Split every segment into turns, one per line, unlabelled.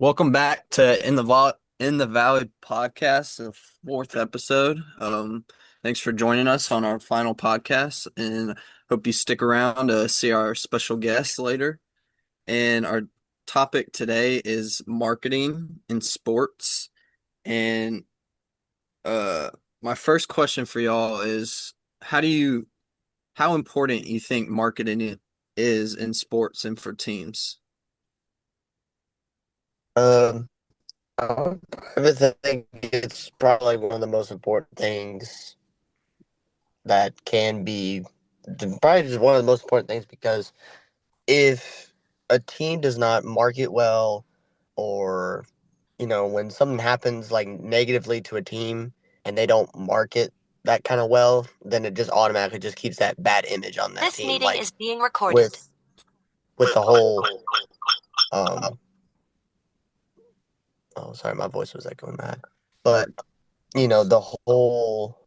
Welcome back to In the Valley podcast, the fourth episode. Thanks for joining us on our final podcast, and hope you stick around to see our special guests later. And our topic today is marketing in sports. And uh, my first question for y'all is, how important you think marketing is in sports and for teams?
Um, I would think it's probably one of the most important things that can be, probably just one of the most important things because if a team does not market well, or when something happens like negatively to a team and they don't market that kind of well, then it just automatically just keeps that bad image on that
This
team.
meeting
Like
is being recorded.
with with the whole um oh, sorry, my voice was echoing that. But the whole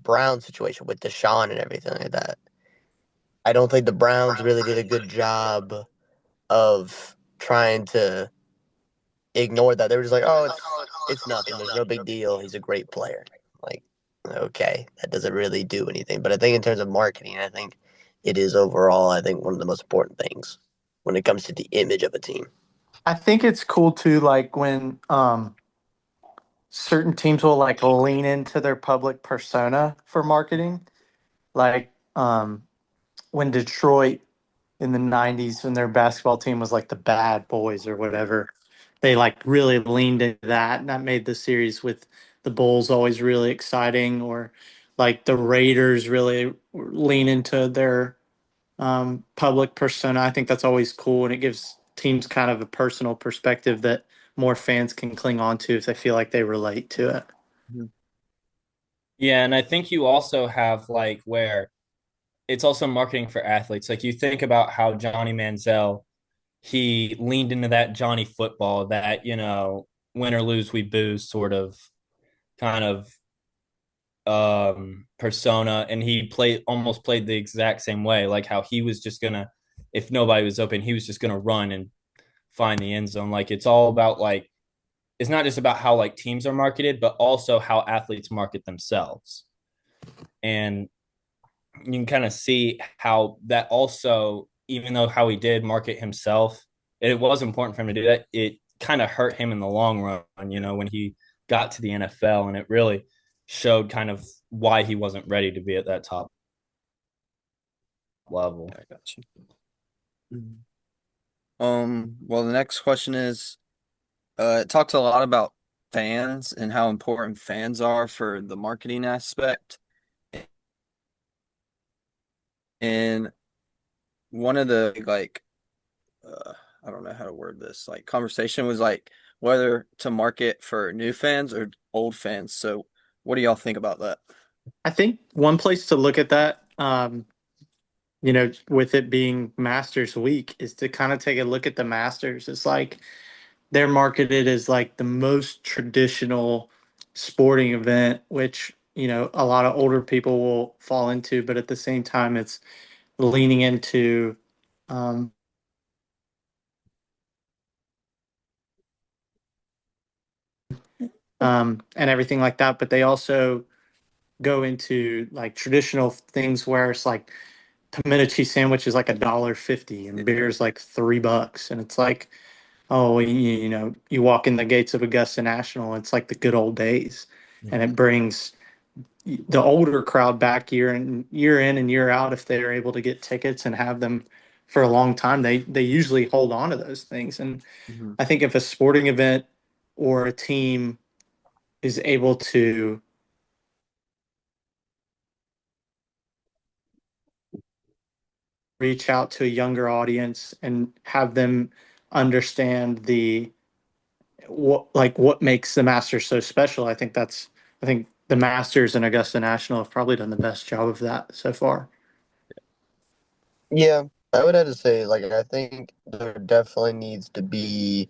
Brown situation with Deshaun and everything like that. I don't think the Browns really did a good job of trying to ignore that. They were just like, "Oh, it's nothing. There's no big deal. He's a great player." Like, okay, that doesn't really do anything. But I think in terms of marketing, I think it is overall, I think, one of the most important things when it comes to the image of a team.
I think it's cool too, like when certain teams will like lean into their public persona for marketing. Like when Detroit in the 90s, when their basketball team was like the Bad Boys or whatever, they like really leaned into that, and that made the series with the Bulls always really exciting. Or like the Raiders really lean into their public persona. I think that's always cool, and it gives teams kind of a personal perspective that more fans can cling on to if they feel like they relate to it.
Mhm.
Yeah, and I think you also have like where it's also marketing for athletes. Like you think about how Johnny Manziel, he leaned into that Johnny football, that, win or lose we booze sort of kind of persona, and he played the exact same way, like how he was just gonna, if nobody was open, he was just gonna run and find the end zone. Like it's all about like it's not just about how like teams are marketed, but also how athletes market themselves. And you can kind of see how that also, even though how he did market himself, it was important for him to do that. It kind of hurt him in the long run, when he got to the NFL, and it really showed kind of why he wasn't ready to be at that top level.
I got you. Mhm. Well, the next question is, it talks a lot about fans and how important fans are for the marketing aspect. And one of the uh, I don't know how to word this, like conversation was like whether to market for new fans or old fans. So what do y'all think about that?
I think one place to look at that, with it being Masters Week, is to kind of take a look at the Masters. It's like they're marketed as like the most traditional sporting event, which, a lot of older people will fall into, but at the same time, it's leaning into um, and everything like that. But they also go into like traditional things where it's like tomato cheese sandwich is like $1.50 and beer is like $3, and it's like, oh, you walk in the gates of Augusta National, it's like the good old days, and it brings the older crowd back year in and year out. If they're able to get tickets and have them for a long time, they usually hold on to those things. And
Mhm.
I think if a sporting event or a team is able to reach out to a younger audience and have them understand what makes the Masters so special. I think the Masters and Augusta National have probably done the best job of that so far.
Yeah, I would have to say, like, I think there definitely needs to be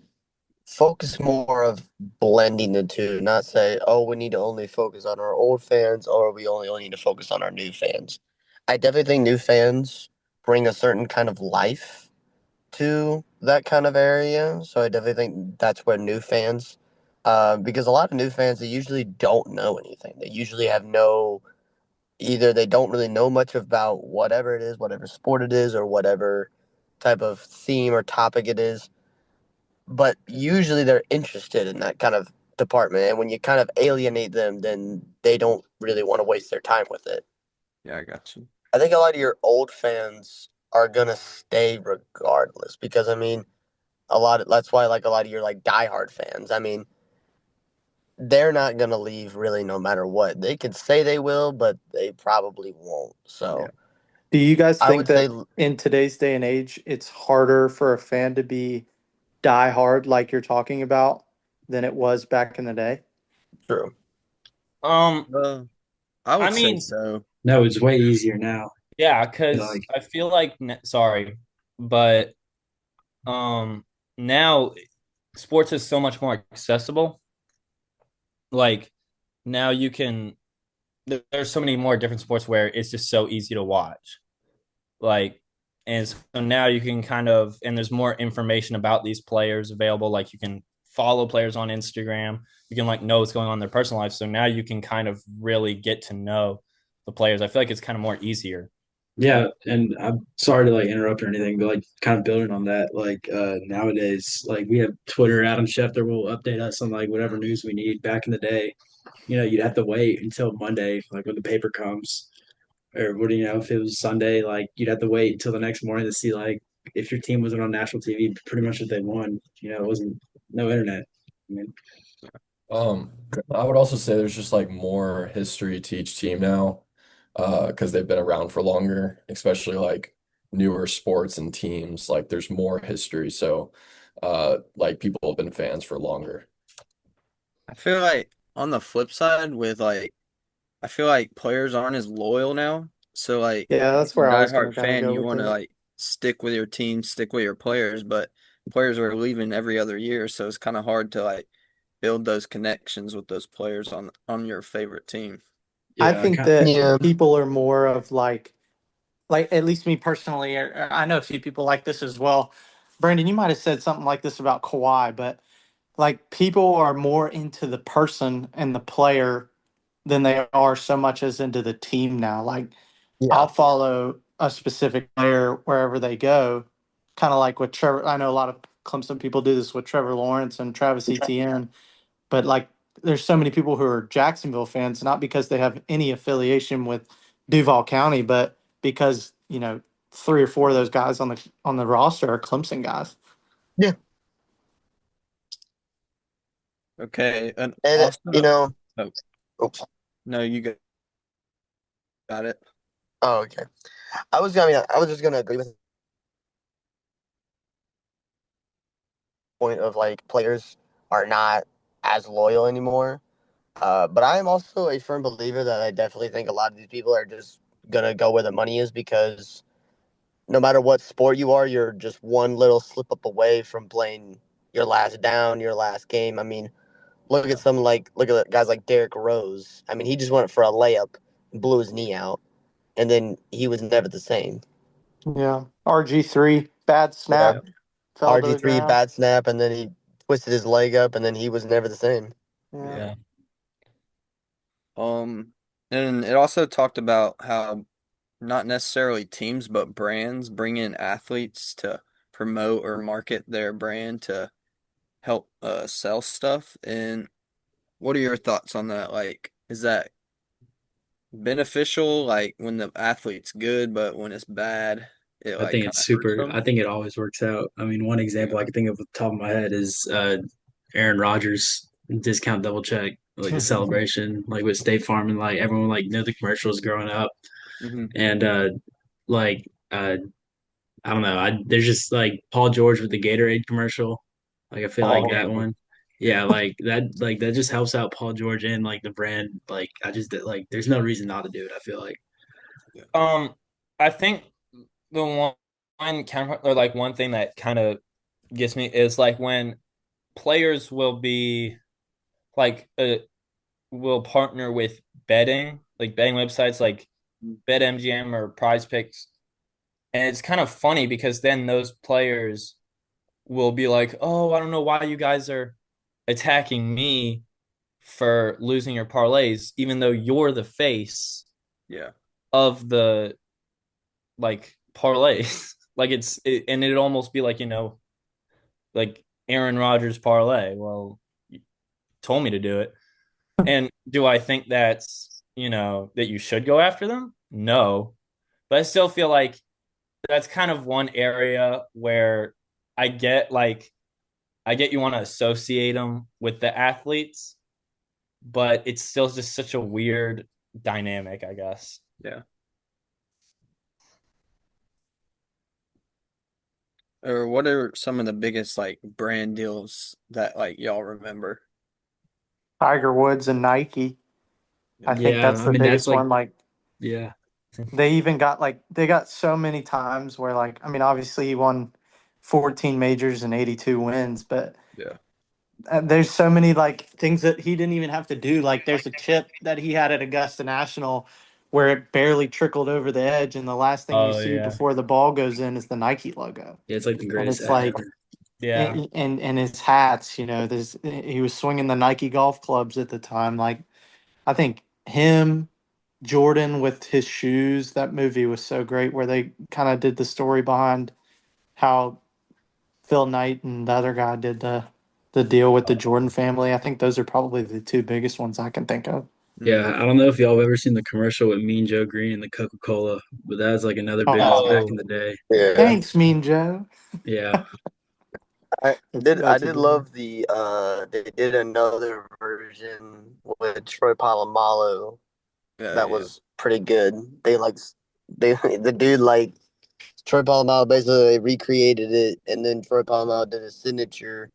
focus more of blending the two, not say, oh, we need to only focus on our old fans or we only need to focus on our new fans. I definitely think new fans bring a certain kind of life to that kind of area, so I definitely think that's where new fans, because a lot of new fans they usually don't know anything. They usually have no either they don't really know much about whatever it is, whatever sport it is, or whatever type of theme or topic it is. But usually they're interested in that kind of department, and when you kind of alienate them, then they don't really want to waste their time with it.
Yeah, I got you.
I think a lot of your old fans are gonna stay regardless because I mean that's why like a lot of your like diehard fans. I mean, they're not gonna leave really no matter what. They could say they will, but they probably won't.
Yeah.
So
Do you guys
I
think
would say
that in today's day and age, it's harder for a fan to be die hard like you're talking about than it was back in the day?
true.
Um,
Uh, I
I
would say
mean,
so.
No, it's way easier now.
yeah,
I feel
because
like
I feel like sorry, but now sports is so much more accessible. Like now you can there's so many more different sports where it's just so easy to watch. Like and so now you can kind of and there's more information about these players available. Like you can follow players on Instagram. You can like know what's going on in their personal life. So now you can kind of really get to know the players. I feel like it's kind of more easier.
yeah, and I'm sorry to like interrupt or anything, but like kind of building on that, like nowadays, like we have Twitter, Adam Schefter will update us on like whatever news we need. Back in the day, you'd have to wait until Monday, like when the paper comes, or what do you know, if it was Sunday, like you'd have to wait until the next morning to see like if your team wasn't on national TV, pretty much if they won. It wasn't no internet. I mean,
Um, I would also say there's just like more history to each team now, because they've been around for longer, especially like newer sports and teams. Like there's more history, so like people have been fans for longer.
I feel like on the flip side, with like, I feel like players aren't as loyal now. So like,
Yeah,
if
that's
you're
where I
a
was going to
diehard
kind of
fan,
go
you
with
want to
it.
like stick with your team, stick with your players. But players are leaving every other year, so it's kind of hard to like build those connections with those players on your favorite team.
I
yeah, I
think
kind
that
Yeah.
people are more of like at least me personally, I know a few people like this as well. Brandon, you might have said something like this about Kawhi, but like people are more into the person and the player than they are so much as into the team now. Like
Yeah.
I'll follow a specific player wherever they go, kind of like with Trevor. I know a lot of Clemson people do this with Trevor Lawrence and Travis Etienne, but like there's so many people who are Jacksonville fans, not because they have any affiliation with Duval County, but because, three or four of those guys on the roster are Clemson guys.
Yeah.
Okay, and
And
also, oh
oops.
no, got it.
Oh, okay. I was just gonna agree with the point of like players are not as loyal anymore. But I am also a firm believer that I definitely think a lot of these people are just gonna go where the money is because no matter what sport you are, you're just one little slip up away from playing your last down, your last game. I mean, look at guys like Derrick Rose. I mean, he just went for a layup and blew his knee out, and then he was never the same.
Yeah. RG3, bad
Yeah.
snap, fell to the
RG3
ground.
bad snap, and then he twisted his leg up, and then he was never the same.
Yeah.
Yeah.
Um, and it also talked about how not necessarily teams, but brands bring in athletes to promote or market their brand to help sell stuff. And what are your thoughts on that? Like, is that beneficial? Like when the athlete's good, but when it's bad, it
I
like
think
kind
it's
of hurts
super.
them?
I think it always works out. I mean, one example I can think of off the top of my head is Aaron Rodgers discount double check, like the celebration, like with State Farm, and like everyone like know the commercials growing up,
Hmm.
and like I don't know, there's just like Paul George with the Gatorade commercial, like I feel like
Oh,
that one,
yeah.
yeah, like that just helps out Paul George and like the brand, like I just like there's no reason not to do it. I feel like
Yeah.
I think the one counter or like one thing that kind of gets me is like when players will be like will partner with betting websites like BetMGM or Prize Picks, And it's kind of funny because then those players will be like, "Oh, I don't know why you guys are attacking me for losing your parlays, even though you're the face
Yeah.
of the like parlays." And it'd almost be like, like Aaron Rodgers parlay. Well, you told me to do it. And do I think that you should go after them? No. But I still feel like that's kind of one area where I get like I get you want to associate them with the athletes, but it's still just such a weird dynamic, I guess.
Yeah. Or what are some of the biggest like brand deals that like y'all remember?
Tiger Woods and Nike. I think
Yeah,
that's
I
the
mean that's
biggest
like
one. Like
yeah.
they even got they got so many times where like I mean obviously he won 14 majors and 82 wins, but
Yeah.
there's so many like things that he didn't even have to do. Like there's a chip that he had at Augusta National where it barely trickled over the edge, and the last thing you
Oh
see
yeah.
before the ball goes in is the Nike logo.
Yeah, it's like the
And
greatest
it's
ad
like
ever.
Yeah.
and his hats, there's he was swinging the Nike golf clubs at the time. Like I think him, Jordan with his shoes, that movie was so great where they kind of did the story behind how Phil Knight and the other guy did the deal with the Jordan family. I think those are probably the two biggest ones I can think of.
Yeah,
Mm-hmm.
I don't know if y'all have ever seen the commercial with Mean Joe Green and the Coca-Cola, but that's like another big one
Oh,
back
Oh,
in the day.
Yeah.
thanks, Mean Joe.
Yeah.
I I
That's a
did
good one.
love the they did another version with Troy Polamalu
Yeah,
that
yeah.
was pretty good. They like they the dude like Troy Polamalu basically recreated it, and then Troy Polamalu did a signature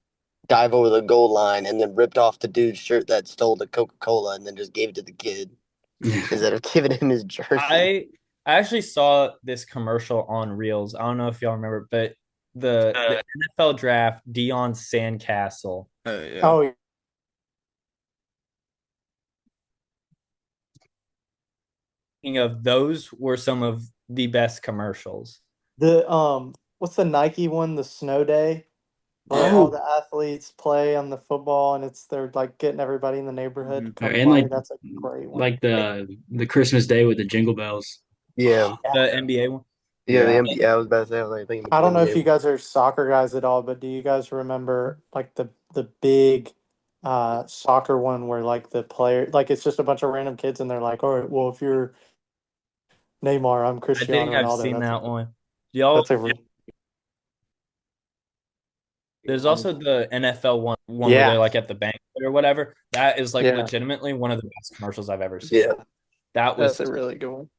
dive over the goal line, and then ripped off the dude's shirt that stole the Coca Cola, and then just gave it to the kid instead of giving him his jersey.
I actually saw this commercial on Reels. I don't know if y'all remember, but the NFL draft, Deion Sandcastle.
Yeah.
Oh,
Thinking of those were some of the best commercials.
the what's the Nike one? The snow day where
Yeah.
all
Oh,
the athletes play on the football and it's they're like getting everybody in the neighborhood to
Mhm.
come
and
play. That's a great one.
the Christmas Day with the Jingle Bells.
Yeah,
Yeah.
The NBA one.
yeah, the
Yeah.
NBA. I was about to say, I was like thinking
I
about
don't
the
know if
NBA.
you guys are soccer guys at all, but do you guys remember like the big soccer one where like the player like it's just a bunch of random kids and they're like, all right, well if you're Neymar, I'm
I
Cristiano
think I've
Ronaldo.
seen
That's
that one. Y'all,
that's a re-
there's also the NFL one where they're
yeah,
like at the bank or whatever. That is like
yeah,
legitimately one of the best commercials I've ever seen.
Yeah,
That
that's
was
a really good one.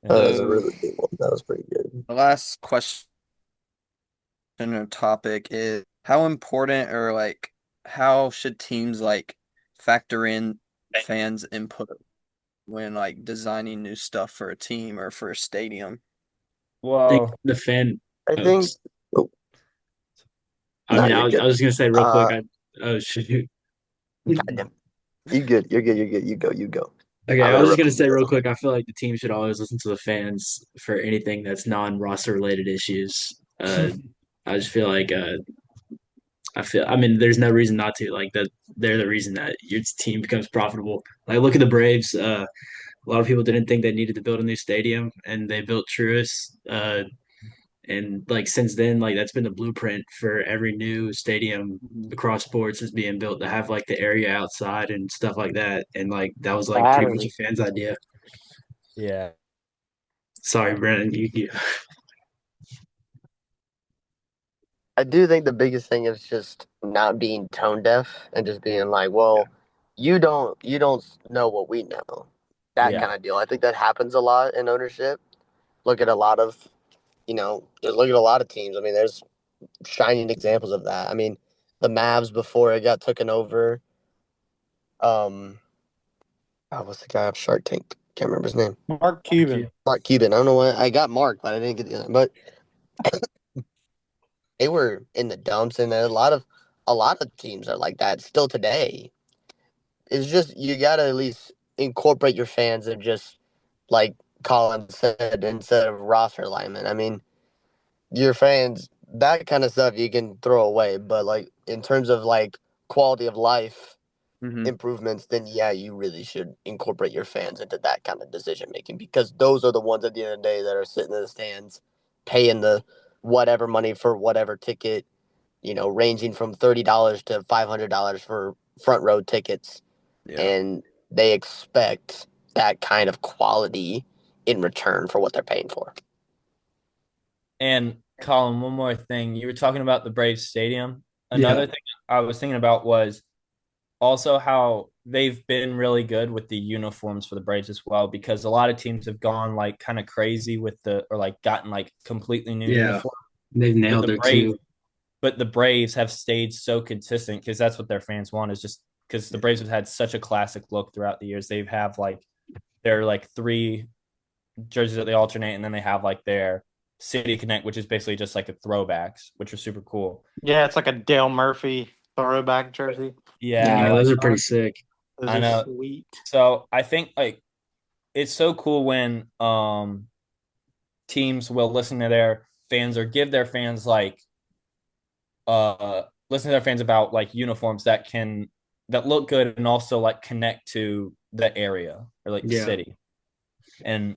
that
yeah.
was a
So
really good one. That was pretty good.
the last question or topic is how important or like how should teams like factor in fans' input when like designing new stuff for a team or for a stadium?
I think
Well,
the fan
I
oh,
think. Oh,
I
no,
mean
you're
I
good.
was gonna say real quick,
Uh,
I oh shoot.
goddamn, you good. You're good. You're good. You go. You go.
Okay,
I'll
I was just
interrupt
gonna
you.
say real quick, I feel like the team should always listen to the fans for anything that's non-roster related issues. I just feel like I mean, there's no reason not to. Like that, they're the reason that your team becomes profitable. Like, look at the Braves. A lot of people didn't think they needed to build a new stadium, and they built Truist. And like since then, like that's been the blueprint for every new stadium
Mhm.
across sports is being built to have like the area outside and stuff like that. And like that was like pretty much a
Battery.
fan's idea.
yeah.
Sorry, Brandon. You
I do think the biggest thing is just not being tone deaf and just being like,
Yeah.
well, you don't know what we know. That
Yeah.
kind of deal. I think that happens a lot in ownership. Look at a lot of, just look at a lot of teams. I mean, there's shining examples of that. I mean, the Mavs before it got taken over. Um, what's the guy off Shark Tank? Can't remember his name.
Mark
Thank you.
Cuban.
Mark Cuban. I don't know why I got Mark, but I didn't get the other. But they were in the dumps, and a lot of teams are like that still today. It's just you gotta at least incorporate your fans and just like Colin said, instead of roster alignment. I mean, your fans, that kind of stuff you can throw away, but like in terms of like quality of life
Hmm.
improvements, then yeah, you really should incorporate your fans into that kind of decision making, because those are the ones at the end of the day that are sitting in the stands paying the whatever money for whatever ticket, ranging from $30 to $500 for front row tickets,
Yeah.
and they expect that kind of quality in return for what they're paying for.
And Colin, one more thing. You were talking about the Braves Stadium.
Yeah.
Another thing I was thinking about was also how they've been really good with the uniforms for the Braves as well, because a lot of teams have gone like kind of crazy with or like gotten like completely new
Yeah.
uniform.
They've
But
nailed
the
their
Braves,
two.
but the Braves have stayed so consistent because that's what their fans want, is just because the Braves have had such a classic look throughout the years. They have like their like three jerseys that they alternate, and then they have like their City Connect, which is basically just like the throwbacks, which are super cool.
Yeah, it's like a Dale Murphy throwback jersey.
Yeah,
Yeah,
those are pretty sick.
Those
I
are
know.
sweet.
So I think like it's so cool when teams will listen to their fans or give their fans like listen to their fans about like uniforms that look good and also like connect to the area or like the
Yeah.
city. And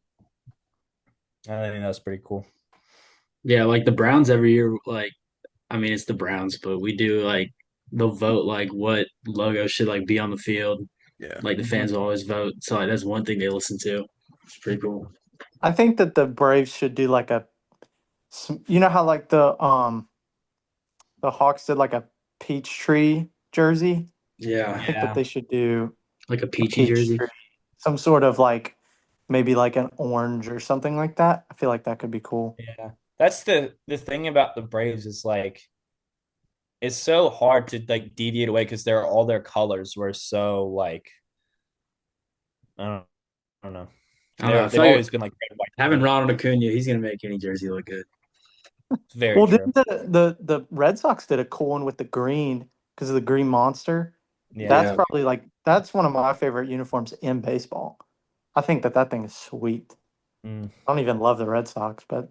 I think that's pretty cool.
Yeah, like the Browns every year, like I mean it's the Browns, but we do like they'll vote like what logo should like be on the field.
Yeah.
Like the fans will always vote. So like that's one thing they listen to. It's pretty cool.
I think that the Braves should do like you know how like the Hawks did like a peach tree jersey. I
Yeah.
think that
Yeah.
they should do
Like a
a
peachy
peach
jersey.
tree, some sort of like maybe like an orange or something like that. I feel like that could be cool.
Yeah. That's the thing about the Braves is like it's so hard to like deviate away because they're all their colors were so like I don't, I don't know.
I don't know. I
They've
feel like
always been like red, white,
having
blue.
Ronald Acuna, he's gonna make any jersey look good.
It's very
Well,
true.
didn't the Red Sox did a cool one with the green because of the green monster?
Yeah.
That's
Yeah.
probably like that's one of my favorite uniforms in baseball. I think that that thing is sweet.
Mm.
I don't even love the Red Sox, but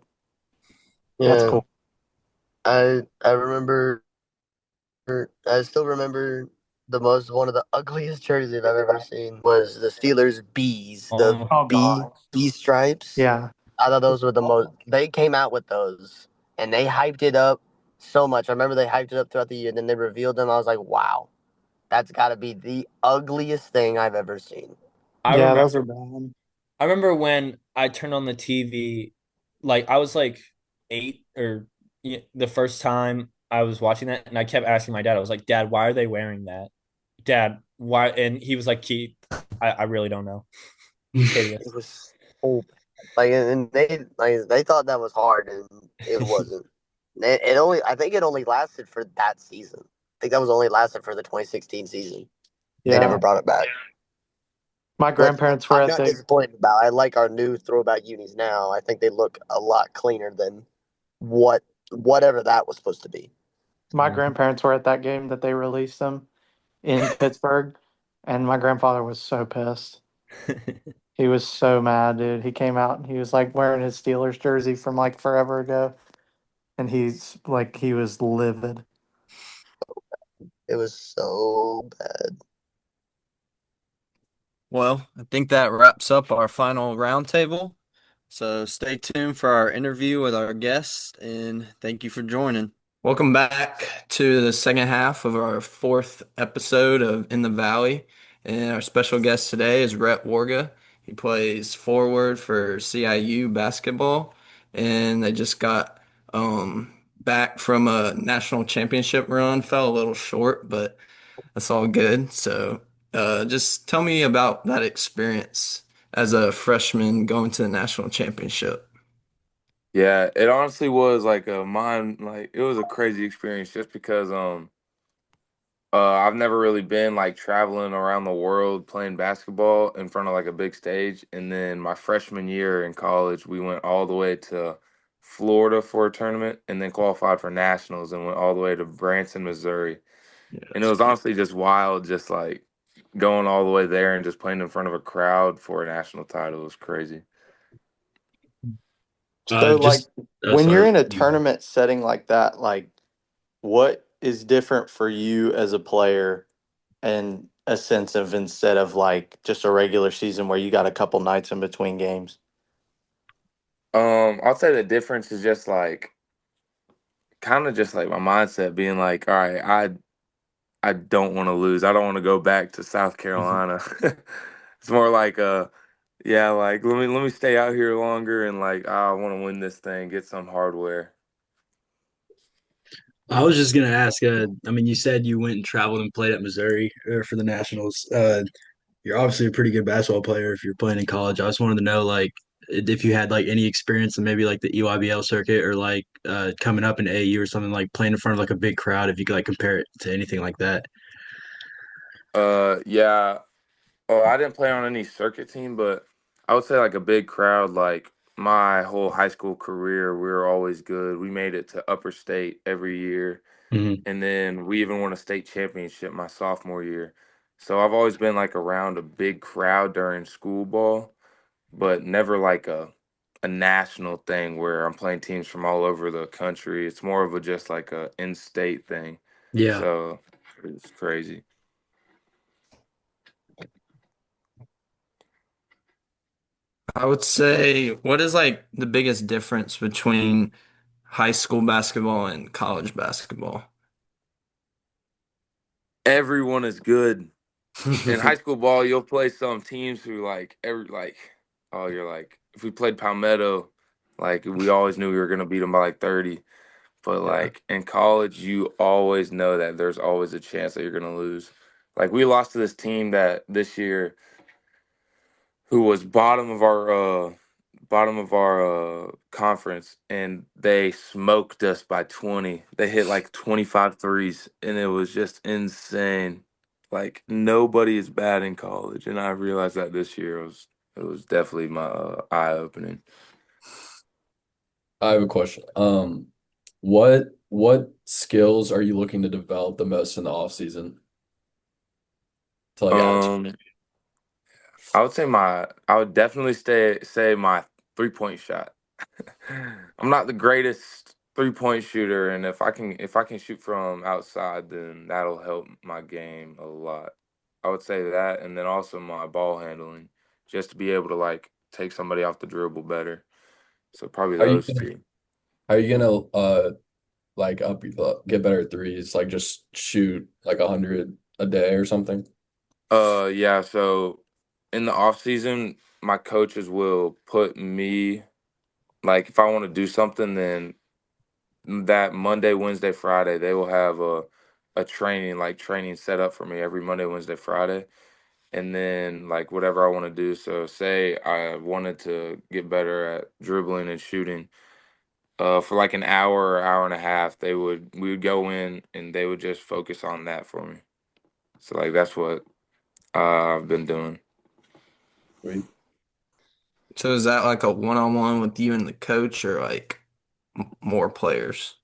that's
Yeah,
cool.
I remember. I still remember one of the ugliest jerseys I've ever seen was the Steelers bees, the
Oh,
Oh
bee
God.
bee stripes.
Yeah.
I thought those were the most. They came out with those and they hyped it up so much. I remember they hyped it up throughout the year. Then they revealed them. I was like, wow, that's got to be the ugliest thing I've ever seen.
I
Yeah,
remember
those are bad.
I remember when I turned on the TV, like I was like 8 or the first time I was watching that, and I kept asking my dad. I was like, "Dad, why are they wearing that? Dad, why?" And he was like, "Keith, I really don't know. It's
It
hideous."
was so bad. And they thought that was hard, and it wasn't. It only I think it only lasted for that season. I think that was only lasted for the 2016 season. They never
Yeah.
brought it back.
My
Which
grandparents were
I'm
at
not
the
disappointed about. I like our new throwback unis now. I think they look a lot cleaner than whatever that was supposed to be.
my grandparents were at that game that they released them in Pittsburgh, and my grandfather was so pissed. He was so mad, dude. He came out and he was like wearing his Steelers jersey from like forever ago, and he's like he was livid.
It was so bad.
Well, I think that wraps up our final roundtable. So stay tuned for our interview with our guest, and thank you for joining. Welcome back to the second half of our fourth episode of In the Valley. And our special guest today is Rhett Warga. He plays forward for CIU basketball, and they just got back from a national championship run. Fell a little short, but that's all good. So, just tell me about that experience as a freshman going to the national championship.
Yeah, it honestly was like it was a crazy experience just because I've never really been like traveling around the world playing basketball in front of like a big stage. And then my freshman year in college, we went all the way to Florida for a tournament and then qualified for nationals and went all the way to Branson, Missouri.
Yeah,
And it
that's
was
cool.
honestly just wild, just like going all the way there and just playing in front of a crowd for a national title was crazy.
So, like,
Just
when you're
sorry.
in a tournament setting like that, like, what is different for you as a player and a sense of instead of like just a regular season where you got a couple nights in between games?
I'll say the difference is just like kind of just like my mindset being like, all right, I don't want to lose. I don't want to go back to South Carolina. It's more like yeah, like let me stay out here longer and like I want to win this thing, get some hardware.
I was just gonna ask. I mean, you said you went and traveled and played at Missouri for the Nationals. You're obviously a pretty good basketball player if you're playing in college. I just wanted to know, like, if you had like any experience in maybe like the EYBL circuit or like coming up in AU or something, like playing in front of like a big crowd. If you could like compare it to anything like that.
Yeah. Oh, I didn't play on any circuit team, but I would say like a big crowd. Like my whole high school career, we were always good. We made it to upper state every year,
Hmm.
and then we even won a state championship my sophomore year. So I've always been like around a big crowd during school ball, but never like a national thing where I'm playing teams from all over the country. It's more of a just like a in-state thing.
Yeah.
So it's crazy.
I would say, what is like the biggest difference between high school basketball and college basketball?
Everyone is good. In high school ball, you'll play some teams who oh, you're like if we played Palmetto, like we always knew we were gonna beat them by like 30. But
Yeah.
like in college, you always know that there's always a chance that you're gonna lose. Like we lost to this team that this year who was bottom of our conference, and they smoked us by 20. They hit like 25 threes, and it was just insane. Like nobody is bad in college, and I realized that this year it was definitely my eye opening.
I have a question. What skills are you looking to develop the most in the off season to like add to?
Um, I would definitely say my 3-point shot. I'm not the greatest 3-point shooter, and if I can shoot from outside, then that'll help my game a lot. I would say that, and then also my ball handling, just to be able to like take somebody off the dribble better. So probably
How are you
those
gonna
two.
how are you gonna like get better at threes? Like just shoot like 100 a day or something?
Yeah. So in the off season, my coaches will put me like if I want to do something, then that Monday, Wednesday, Friday, they will have a training set up for me every Monday, Wednesday, Friday. And then like whatever I want to do. So say I wanted to get better at dribbling and shooting, for like an hour or hour and a half, we would go in and they would just focus on that for me. So like that's what I've been doing.
Sweet.
So is that like a one-on-one with you and the coach or like more players?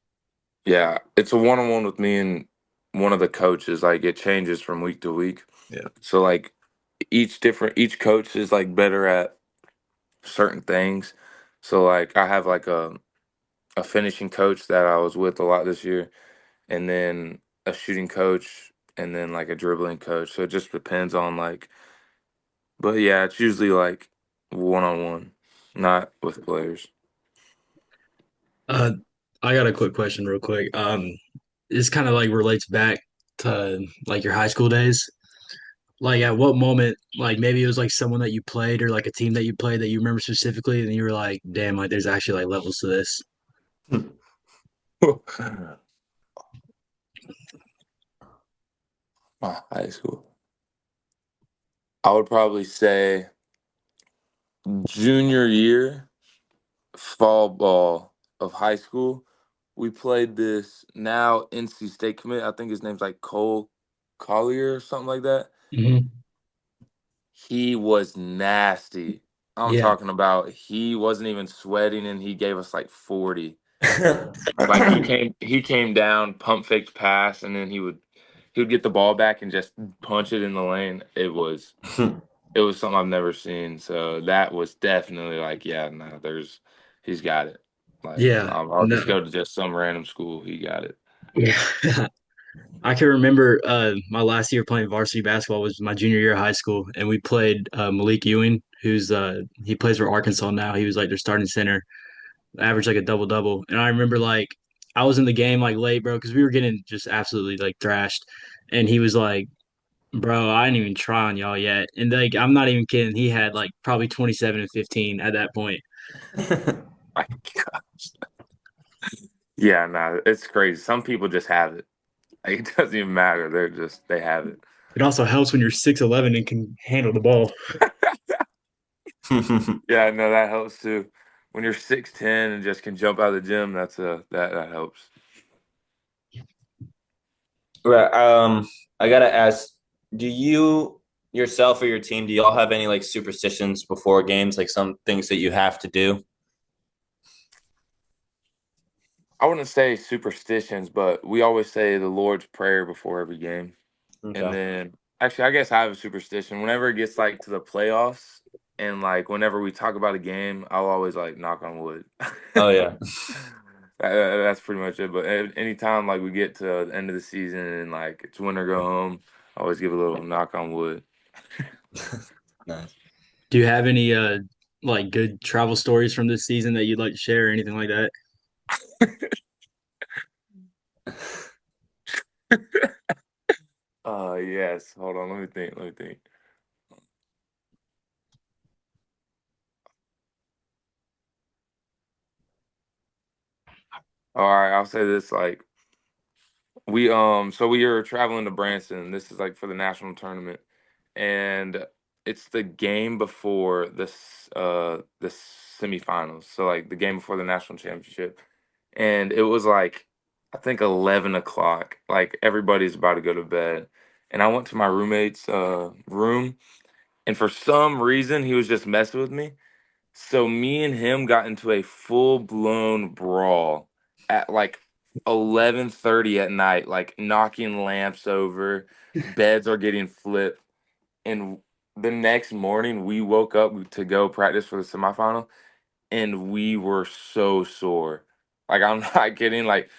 Yeah, it's a one-on-one with me and one of the coaches. Like it changes from week to week.
Yeah.
So like each coach is like better at certain things. So like I have like a finishing coach that I was with a lot this year, and then a shooting coach, and then like a dribbling coach. So it just depends on like, but yeah, it's usually like one on one, not with players.
Uh, I got a quick question, real quick. This kind of like relates back to like your high school days. Like, at what moment, like maybe it was like someone that you played or like a team that you played that you remember specifically, and you were like, "Damn, like there's actually like levels to this."
My high school. I would probably say junior year fall ball of high school. We played this now NC State commit. I think his name's like Cole Collier or something like that.
Hmm.
He was nasty. I'm
Yeah.
talking about he wasn't even sweating and he gave us like 40. Like he came down, pump faked pass, and then he would get the ball back and just punch it in the lane. It was something I've never seen. So that was definitely like, yeah, no, he's got it. Like
Yeah,
I'll
no,
just go to just some random school. He got it.
yeah. I can remember my last year playing varsity basketball was my junior year of high school, and we played Malik Ewing, who's he plays for Arkansas now. He was like their starting center, averaged like a double double. And I remember like I was in the game like late, bro, because we were getting just absolutely like thrashed, and he was like, "Bro, I didn't even try on y'all yet." And like I'm not even kidding, he had like probably 27 and 15 at that point.
My gosh. Yeah, no, it's crazy. Some people just have it. Like, it doesn't even matter. They have it.
It also helps when you're 6'11" and can handle the ball.
Yeah, no, that helps too. When you're 6'10" and just can jump out of the gym, that helps.
Right. I gotta ask, do you yourself or your team, do y'all have any like superstitions before games, like some things that you have to do?
I wouldn't say superstitions, but we always say the Lord's Prayer before every game. And
Okay.
then actually I guess I have a superstition. Whenever it gets like to the playoffs and like whenever we talk about a game, I'll always like knock on wood.
Oh yeah.
That's pretty much it. But anytime like we get to the end of the season and like it's win or go home, I always give a little knock on wood.
Nice.
Do you have any like good travel stories from this season that you'd like to share or anything like that?
Yes. Hold on, let me think. Let me think. All right, I'll say this like we are traveling to Branson. This is like for the national tournament. And it's the game before the semifinals. So like the game before the national championship. And it was like I think 11 o'clock. Like everybody's about to go to bed. And I went to my roommate's room and for some reason he was just messing with me. So me and him got into a full blown brawl at like 11:30 at night, like knocking lamps over, beds are getting flipped, and the next morning we woke up to go practice for the semifinal, and we were so sore. Like I'm not kidding. Like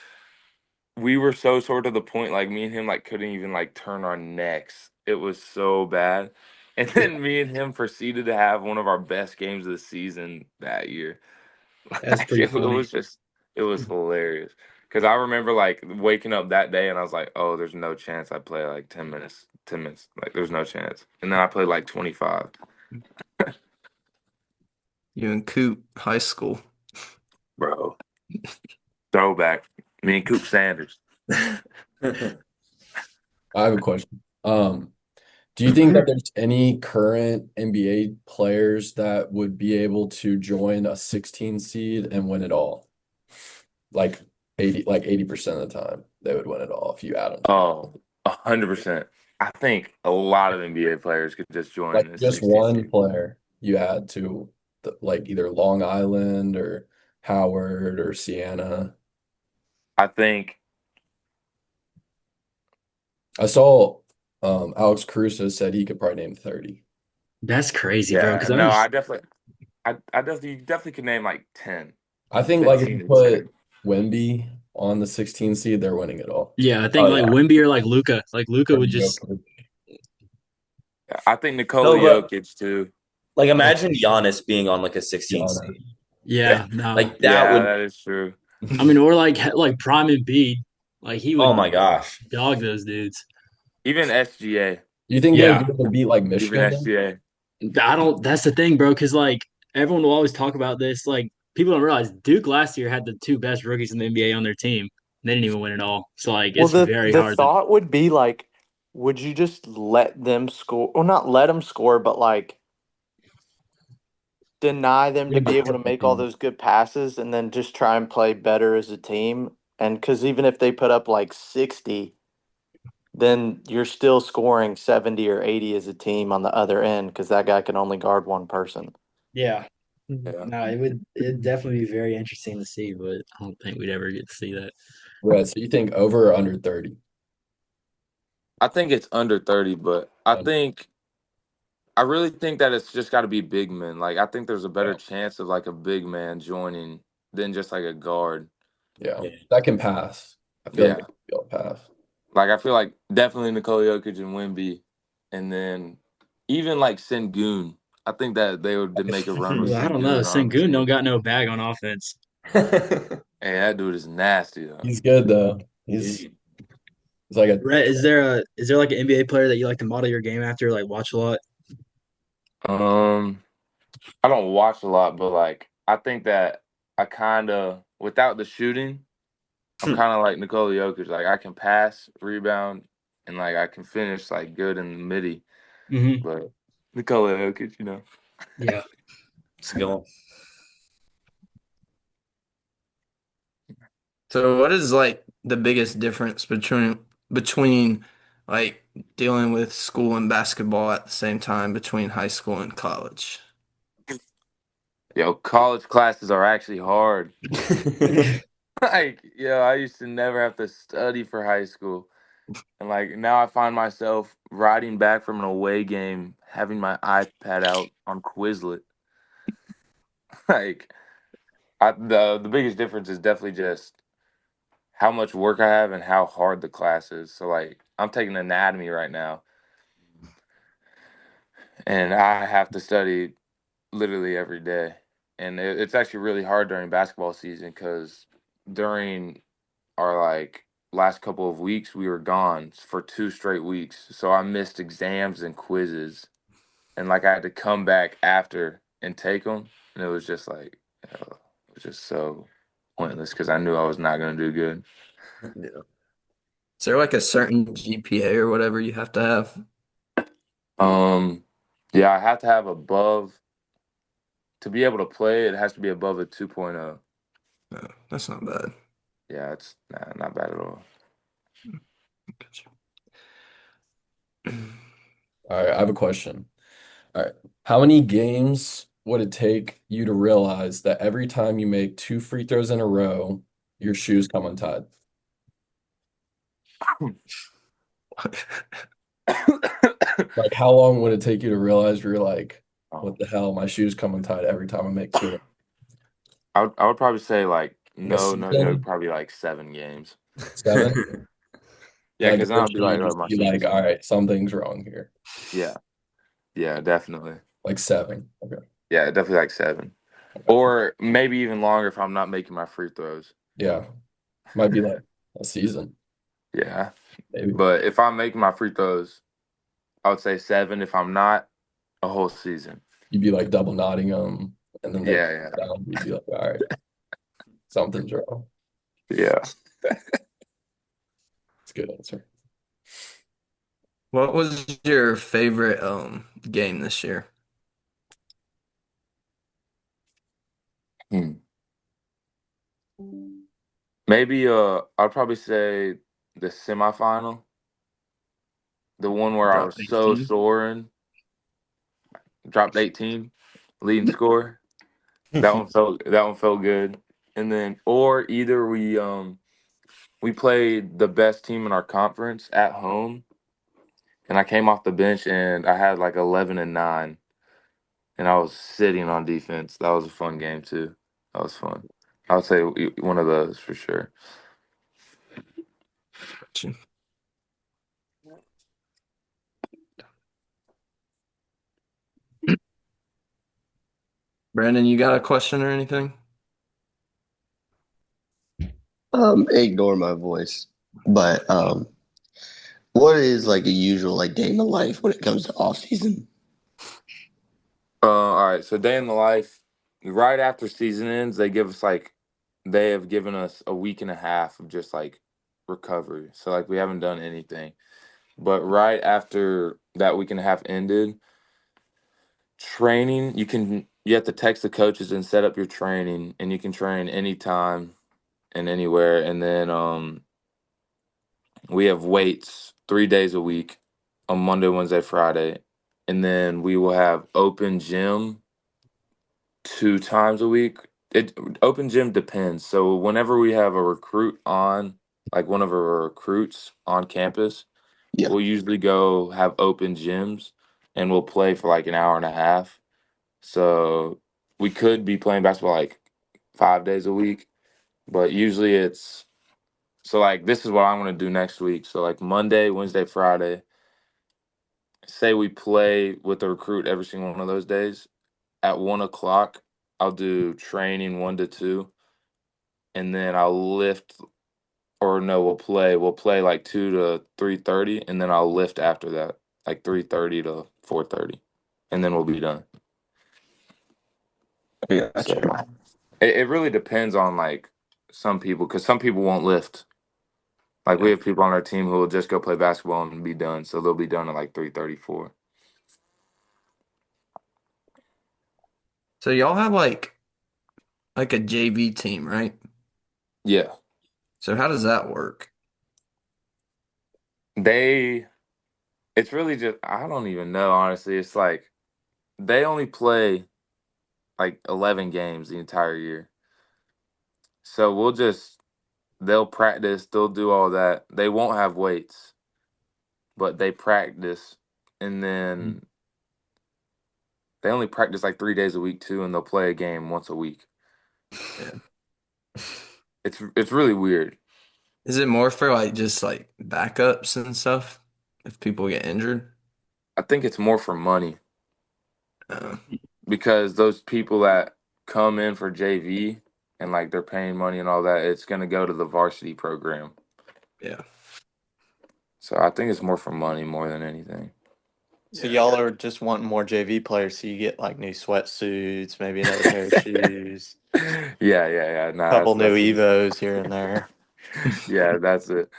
we were so sore to the point like me and him like couldn't even like turn our necks. It was so bad. And then me and him proceeded to have one of our best games of the season that year.
That's
Like,
pretty
it
funny.
was just it was hilarious. Cause I remember like waking up that day and I was like, oh, there's no chance I play like 10 minutes. 10 minutes. Like there's no chance. And then I played like 25.
You and Coop, high school.
Bro. Throwback. Me and Coop Sanders.
I have a question. Do you think that there's any current NBA players that would be able to join a 16 seed and win it all? Like 80% of the time, they would win it all if you add them together.
Oh, 100%. I think a lot of NBA players could just join
Like
the
just
16
one
team.
player you add to like either Long Island or Howard or Siena.
I think,
I saw Alex Caruso said he could probably name 30.
That's crazy, bro.
yeah,
Because I
no,
was,
I definitely, you definitely could name like 10,
I think like if
15
you
insane.
put Wemby on the 16 seed, they're winning it all.
yeah, I think
Oh
like
yeah.
Wemby or like Luca. Like Luca
Or
would just,
Jokic.
I think Nikola
No, but
Jokic too.
like
oh,
imagine Giannis being on like a 16
Giannis.
seed.
yeah, no.
Like that
Yeah,
would
that is true.
I mean, or like Prime Embiid, like he
oh
would
my gosh.
dog those dudes.
Even SGA,
You think they would
Yeah,
be able to beat like
even
Michigan then?
SGA.
I don't. That's the thing, bro. Because like everyone will always talk about this. Like people don't realize Duke last year had the two best rookies in the NBA on their team. They didn't even win it all. So like
Well,
it's
the
very
the
hard to.
thought would be like, would you just let them score, or not let them score, but like deny them to
Give the
be able to make all those good passes and then just try and play better as a team? And because even if they put up like 60, then you're still scoring 70 or 80 as a team on the other end because that guy can only guard one person.
Yeah.
Yeah.
No, it'd definitely be very interesting to see, but I don't think we'd ever get to see that.
Right. So you think over or under 30?
I think it's under 30, but I think I really think that it's just got to be big men. Like I think there's a better
Yeah.
chance of like a big man joining than just like a guard.
Yeah.
Yeah.
That can pass. I feel like
Yeah.
it can be able to pass.
Like I feel like definitely Nikola Jokic and Wemby, and then even like Sengun. I think that they would make a run with
Well, I don't know.
Sengun,
Sengun don't
honestly.
got no bag on offense.
Hey, that dude is nasty though.
He's good though. He's like a
Rhett, is there like an NBA player that you like to model your game after, like watch a lot?
Um, I don't watch a lot, but like I think that I kind of without the shooting, I'm kind of like Nikola Jokic. Like I can pass, rebound, and like I can finish like good in the midi.
Mm-hmm.
But Nikola Jokic, you know.
Yeah.
Skill.
So what is like the biggest difference between like dealing with school and basketball at the same time between high school and college?
Yo, college classes are actually hard. Like, yo, I used to never have to study for high school. And like now I find myself riding back from an away game, having my iPad out on Quizlet. Like the biggest difference is definitely just how much work I have and how hard the class is. So like I'm taking anatomy right now and I have to study literally every day. And it's actually really hard during basketball season because during our like last couple of weeks we were gone for 2 straight weeks. So I missed exams and quizzes and like I had to come back after and take them. And it was just like, it was just so pointless because I knew I was not going to do good.
Yeah. Is there like a certain GPA or whatever you have to have?
Um, yeah, I have to have above to be able to play. It has to be above a 2.0.
No, that's not bad.
Yeah, it's not bad at all.
Gotcha.
All right, I have a question. All right. How many games would it take you to realize that every time you make 2 free throws in a row, your shoes come untied? Like, how long would it take you to realize you're like, what the hell? My shoes come untied every time I make two.
I would probably say like
Like a
no joke,
season,
probably like 7 games.
7.
Yeah,
Like
because then I'll be
eventually
like,
you
oh,
just
my
be
shoes are
like, all
coming.
right, something's wrong here.
Yeah, yeah, definitely.
Like 7. Okay.
Yeah, definitely like 7,
Okay.
or maybe even longer if I'm not making my free throws.
Yeah. Might be like a season,
Yeah,
maybe.
but if I'm making my free throws, I would say 7. If I'm not, a whole season.
You'd be like double knotting them, and then they
Yeah,
down. You'd be like, all right, something's wrong.
yeah.
It's a good answer.
What was your favorite game this year?
Hmm. Maybe I'd probably say the semifinal, the one where I
Drop
was so
18.
soaring, dropped 18, leading score. That one felt good. And then or either we played the best team in our conference at home, and I came off the bench and I had like 11 and 9, and I was sitting on defense. That was a fun game too. That was fun. I would say one of those for sure.
Gotcha. Brandon, you got a question or anything?
Ignore my voice. But what is like a usual like day in the life when it comes to off season?
All right. So day in the life, right after season ends, they have given us a week and a half of just like recovery. So like we haven't done anything. But right after that week and a half ended, training, you have to text the coaches and set up your training, and you can train anytime and anywhere. And then we have weights 3 days a week on Monday, Wednesday, Friday. And then we will have open gym 2 times a week. It open gym depends. So whenever we have a recruit on, like one of our recruits on campus,
Yeah.
we'll usually go have open gyms. and we'll play for like an hour and a half. So we could be playing basketball like 5 days a week, but usually it's so like this is what I'm gonna do next week. So like Monday, Wednesday, Friday, say we play with the recruit every single one of those days. At 1 o'clock, I'll do training 1 to 2, and then I'll lift or no, we'll play. We'll play like 2 to 3:30, and then I'll lift after that, like 3:30 to 4:30, and then we'll be done.
Yeah,
So
gotcha.
it really depends on like some people, because some people won't lift. Like we
Yeah.
have people on our team who will just go play basketball and be done. So they'll be done at like 3:34.
So y'all have like a JV team, right?
Yeah,
So how does that work?
they. It's really just I don't even know honestly. It's like they only play like 11 games the entire year. So they'll practice, they'll do all that. They won't have weights, but they practice, and then they only practice like 3 days a week too, and they'll play a game once a week.
Yeah.
It's really weird.
Is it more for like just like backups and stuff if people get injured?
I think it's more for money,
Uh,
because those people that come in for JV and like they're paying money and all that, it's gonna go to the varsity program.
yeah.
So I think it's more for money more than anything.
So y'all are just wanting more JV players, so you get like new sweatsuits, maybe another pair of shoes,
Yeah. No,
couple new
that's it.
Evos here and there.
Yeah, that's it.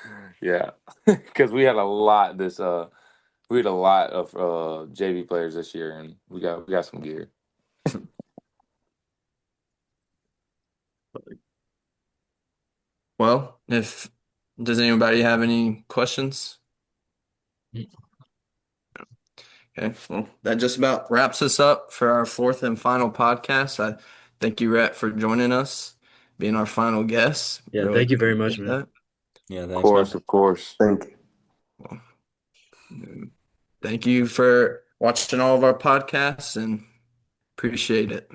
Yeah, because we had a lot of JV players this year, and we got some gear.
Well, if does anybody have any questions? Okay, well, that just about wraps us up for our fourth and final podcast. I thank you, Rhett, for joining us, being our final guest.
Yeah,
Really
thank you very much,
appreciate
man.
that.
Yeah,
Of
thanks, man.
course, of course.
Thank you.
Well, thank you for watching all of our podcasts and appreciate it.